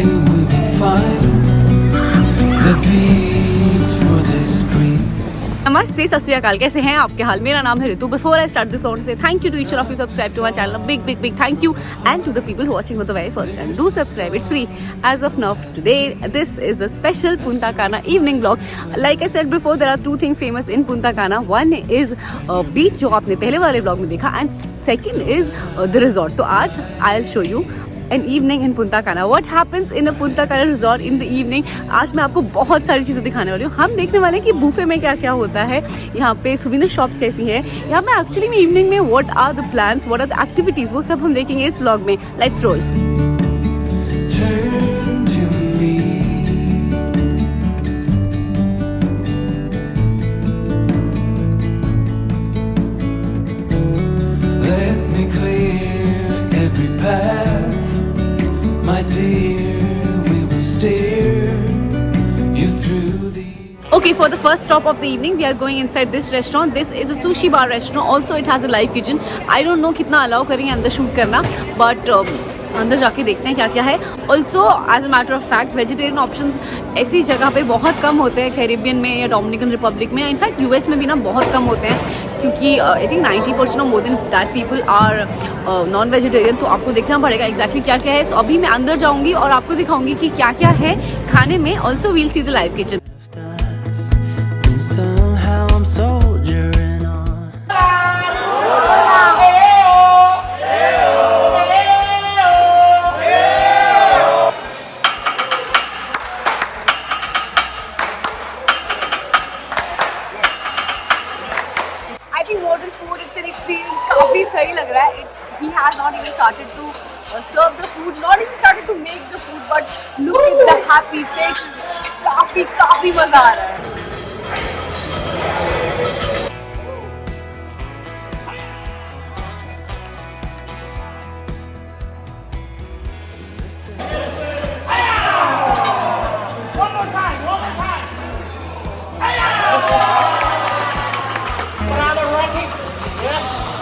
we will find the beats for this dream. नमस्ते, सत श्री अकाल, कैसे हैं आपके हाल? मेरा नाम है Ritu. Before I start this on say thank you to each of you subscribe to my channel. Big thank you and to the people who watching for the very first time. Do subscribe, it's free as of now. Today this is a special Punta Cana evening vlog. Like I said before, there are two things famous in Punta Cana. One is beach जो आपने पहले वाले vlog में देखा, and second is the resort. तो आज I'll show you an evening in Punta Cana. What happens in a Punta Cana resort in the evening? आज मैं आपको बहुत सारी चीज़ें दिखाने वाली हूँ. हम देखने वाले हैं कि बूफे में क्या क्या होता है, यहाँ पे सुविनर शॉप्स कैसी है, यहाँ पे एक्चुअली में इवनिंग में what are the plans, what are the activities, वो सब हम देखेंगे इस vlog में. Let's roll. Turn to me. Let me clear every path, my dear. We will steer you through the. Okay, for the first stop of the evening, we are going inside this restaurant. This is a sushi bar restaurant. Also, it has a live kitchen. I don't know कितना allow करेंगे अंदर shoot करना, but अंदर जाके देखते हैं क्या क्या है. Also as a matter of fact, vegetarian options ऐसी जगह पे बहुत कम होते हैं, कैरिबियन में या डोमिनिकन रिपब्लिक में. इनफैक्ट यूएस में भी ना बहुत कम होते हैं, क्योंकि आई थिंक 90% और more than that people are non vegetarian. तो आपको देखना पड़ेगा एग्जैक्टली क्या क्या है. सो अभी मैं अंदर जाऊँगी और आपको दिखाऊंगी कि क्या क्या है खाने में. Also we'll see the live kitchen. And somehow I'm soldiering on. I think more than food, it's an experience. काफी सही लग रहा है. He has not even started to serve the food, not even started to make the food, but look at the happy faces. काफी मजा आ रहा है.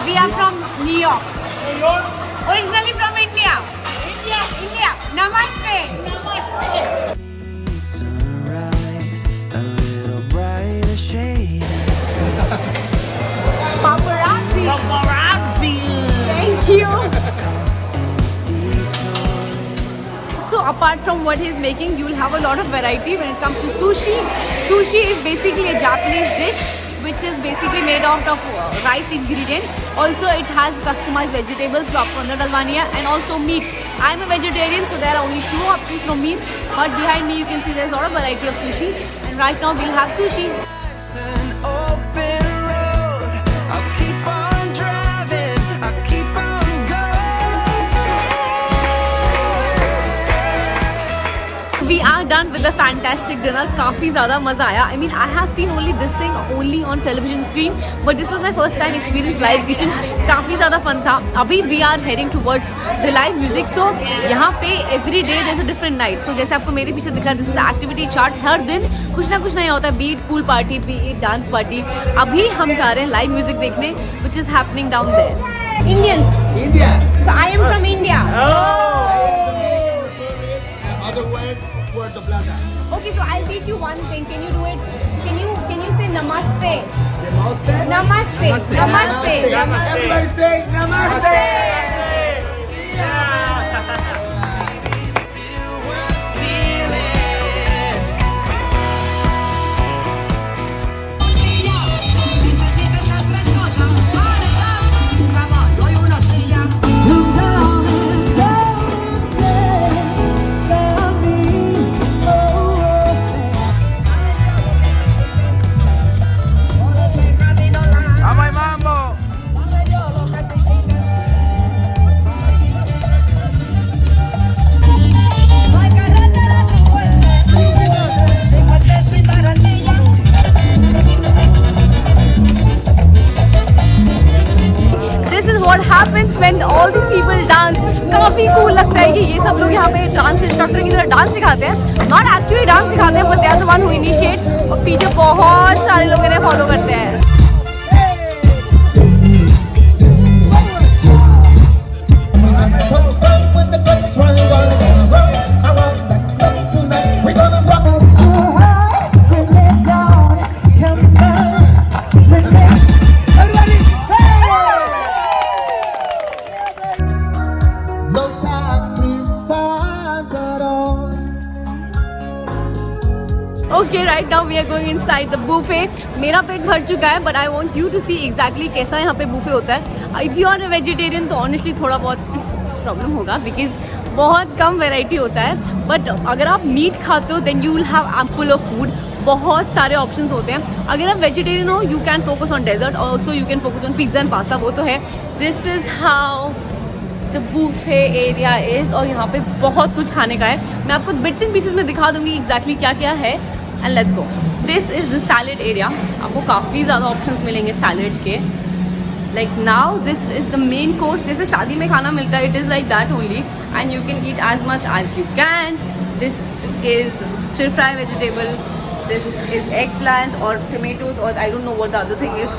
We are from New York. Originally from India. India. Namaste. Sunrise, a little brighter shade. Paparazzi. Thank you. So apart from what he's making, you'll have a lot of variety when it comes to sushi. Sushi is basically a Japanese dish which is basically made out of rice ingredient. Also it has customized vegetables जो आपको अंदर डलवानी है, and also meat. I'm a vegetarian, so there are only 2 options from meat, but behind me you can see there's a lot of variety of sushi, and right now we'll have sushi. An open road. I'll keep on driving. I'll keep on going. We are done with the fantastic dinner. काफ़ी ज़्यादा मज़ा आया. I mean, I have seen only this thing only on television screen, but this was my first time experience live kitchen. काफ़ी ज़्यादा fun था. अभी we are heading towards the live music. So यहाँ पे every day there's a different night. So जैसे आपको मेरे पीछे दिख रहा है, this is the activity chart. हर दिन कुछ ना कुछ नया होता है. Be it pool party, be it dance party. अभी हम जा रहे हैं live music देखने, which is happening down there. Indians. India. So I am from India. Other word, Puerto Plata. Okay, so I'll teach you one thing. Can you do it? Can you say namaste? Namaste. Namaste. Namaste. Everybody say namaste. What happens when all these people dance? काफी cool लगता है कि ये सब लोग यहाँ पे dance instructor की तरह डांस सिखाते हैं. Not actually डांस सिखाते हैं, but they are the one who initiate. और पीछे बहुत सारे लोग इन्हें फॉलो करते हैं. With the good swing, I want Okay, right now we are going inside the buffet. मेरा पेट भर चुका है, but I want you to see exactly कैसा यहाँ पे buffet होता है. If you are a vegetarian तो honestly थोड़ा बहुत प्रॉब्लम होगा because बहुत कम वैरायटी होता है. बट अगर आप मीट खाते हो then you will have ample of food. बहुत सारे ऑप्शंस होते हैं. अगर आप वेजिटेरियन हो you can focus on dessert, also you can focus on pizza and pasta, वो तो है. This is how the buffet area is. और यहाँ पे बहुत कुछ खाने का है. मैं आपको बिट्स एंड पीसेस में दिखा दूँगी एग्जैक्टली क्या क्या है. And let's go. This is the salad area. आपको काफ़ी ज़्यादा ऑप्शंस मिलेंगे सैलेड के. Like now this is the main course. जैसे शादी में खाना मिलता है, it is like that only, and you can eat as much as you can. This is stir fry vegetable. This is eggplant or tomatoes or I don't know what the other thing is.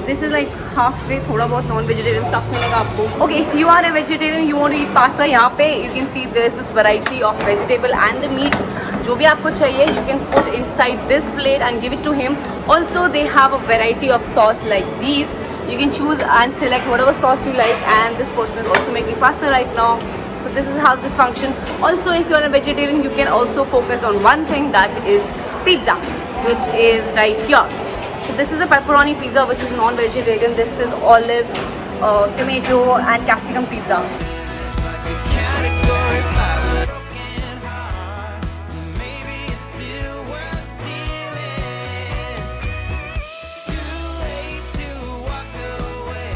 This is like halfway. थोड़ा बहुत non-vegetarian stuff मिलेगा आपको. Okay, if you are a vegetarian, you want to eat pasta, यहाँ पे you can see there is this variety of vegetable and the meat. जो भी आपको चाहिए, you can put inside this plate and give it to him. Also, they have a variety of sauce like these. You can choose and select whatever sauce you like, and this person is also making pasta right now. So this is how this functions. Also, if you are a vegetarian, you can also focus on one thing, that is pizza, which is right here. So this is a pepperoni pizza, which is non-vegetarian. This is olives, tomato and capsicum pizza. Category 5 broken heart. Maybe it's still worth stealing. Too late to walk away.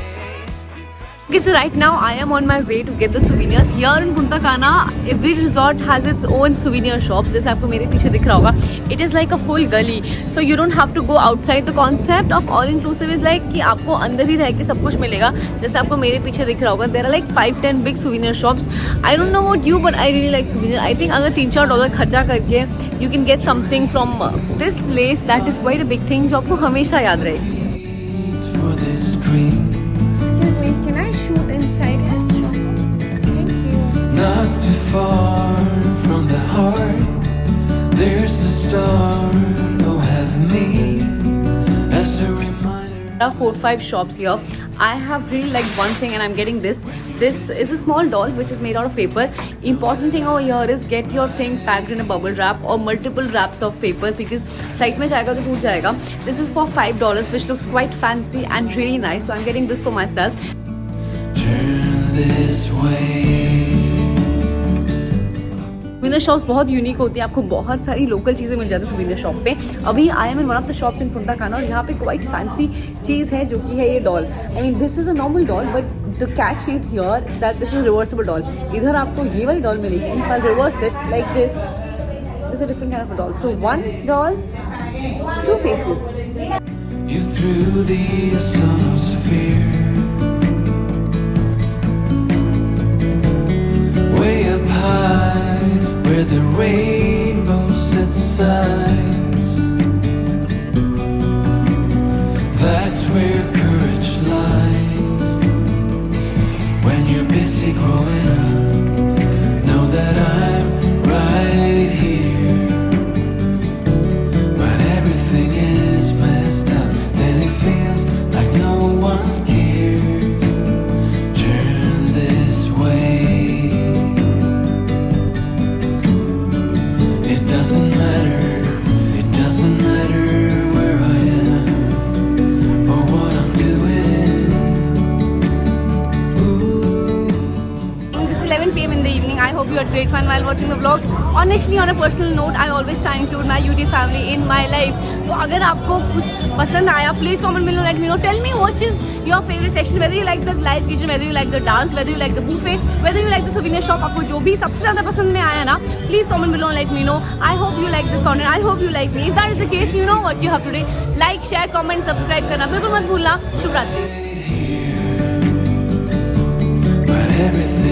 Okay, so right now I am on my way to get the souvenirs. Here in Punta Cana, every resort has its own souvenir shops. जैसे आपको मेरे पीछे दिख रहा होगा. It is like a full gully, so you don't have to go outside. The concept of all inclusive is like कि आपको अंदर ही रह के सब कुछ मिलेगा. जैसे आपको मेरे पीछे दिख रहा होगा, there are like 5-10 big souvenir shops. I don't know about you, but I really like souvenir. I think अगर $3-4 खर्चा करके you can get something from this place that is quite a big thing, जो आपको हमेशा याद रहेगी. It's for this dream. Excuse me, can I shoot inside this shop? Thank you. Not too far from the heart, there's a star. Oh, have me as a reminder. There are 4-5 shops here. I have really liked one thing and I'm getting this. This is a small doll which is made out of paper. Important thing over here is get your thing packed in a bubble wrap or multiple wraps of paper because flight में जाएगा तो टूट जाएगा. This is for $5 which looks quite fancy and really nice. So I'm getting this for myself. Turn this way. souvenir shops बहुत unique होती है. आपको बहुत सारी लोकल चीज़ें मिल जाती है souvenir शॉप पे. अभी I am in one of the shops in Punta Cana और यहाँ पे क्वाइट फैंसी चीज़ है जो कि है ये doll. I mean this is a normal doll but the catch is here that this is reversible doll. इधर आपको ये वाली डॉल मिलेगी. If I reverse it like this is a different kind of doll. So one doll, 2 faces. You threw the ionosphere way up high where the rainbow sets sighs. That's where courage lies. When you're busy growing up, know that I'm right here. But everything is messed up and it feels like no one cares. Turn this way. It doesn't matter where I am or what I'm doing. Ooh. This is 11 PM in the evening. I hope you had great fun while watching the vlog. Honestly, on a personal note, I always try and include my YouTube family in my life. तो अगर आपको कुछ पसंद आया, please comment below, let me know. Tell me what is your favorite section. Whether you like the live kitchen, whether you like the dance, whether you like the buffet, whether you like the souvenir shop. आपको जो भी सबसे ज़्यादा पसंद में आया ना, please comment below and let me know. I hope you like this content. I hope you like me. If that is the case, you know what you have to do. Like, share, comment, subscribe करना बिल्कुल मत भूलना. शुभ रात्रि. But everything